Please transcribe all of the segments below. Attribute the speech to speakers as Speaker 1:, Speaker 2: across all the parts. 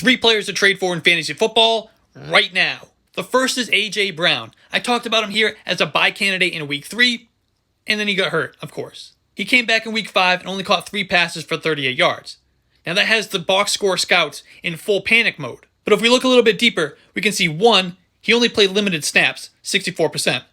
Speaker 1: 3 players to trade for in fantasy football right now. The first is A.J. Brown. I talked about him here as a buy candidate in week 3, and then he got hurt, of course. He came back in week 5 and only caught 3 passes for 38 yards. Now that has the box score scouts in full panic mode. But if we look a little bit deeper, we can see 1, he only played limited snaps, 64%.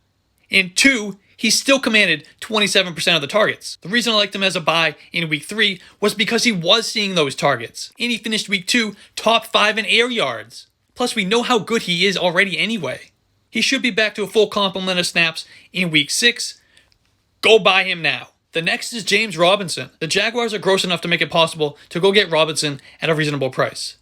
Speaker 1: And 2, he still commanded 27% of the targets. The reason I liked him as a buy in week 3 was because he was seeing those targets. And he finished week 2 top 5 in air yards. Plus, we know how good he is already anyway. He should be back to a full complement of snaps in week 6. Go buy him now. The next is James Robinson. The Jaguars are gross enough to make it possible to go get Robinson at a reasonable price.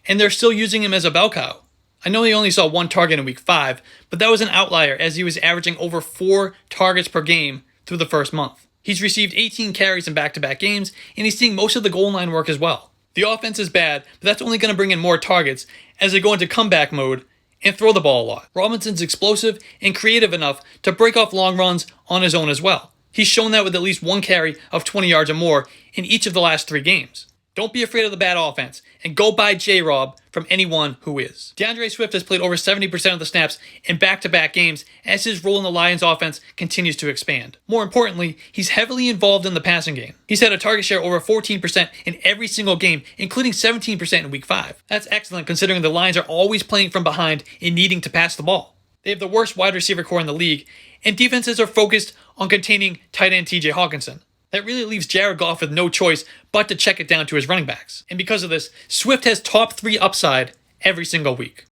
Speaker 1: And they're still using him as a bell cow. I know he only saw 1 target in week 5, but that was an outlier as he was averaging over 4 targets per game through the first month. He's received 18 carries in back-to-back games, and he's seeing most of the goal line work as well. The offense is bad, but that's only going to bring in more targets as they go into comeback mode and throw the ball a lot. Robinson's explosive and creative enough to break off long runs on his own as well. He's shown that with at least 1 carry of 20 yards or more in each of the last 3 games. Don't be afraid of the bad offense, and go buy J-Rob from anyone who is. Deandre Swift has played over 70% of the snaps in back-to-back games as his role in the Lions offense continues to expand. More importantly, he's heavily involved in the passing game. He's had a target share over 14% in every single game, including 17% in week 5. That's excellent considering the Lions are always playing from behind and needing to pass the ball. They have the worst wide receiver core in the league, and defenses are focused on containing tight end TJ Hawkinson. That really leaves Jared Goff with no choice but to check it down to his running backs. And because of this, Swift has top 3 upside every single week.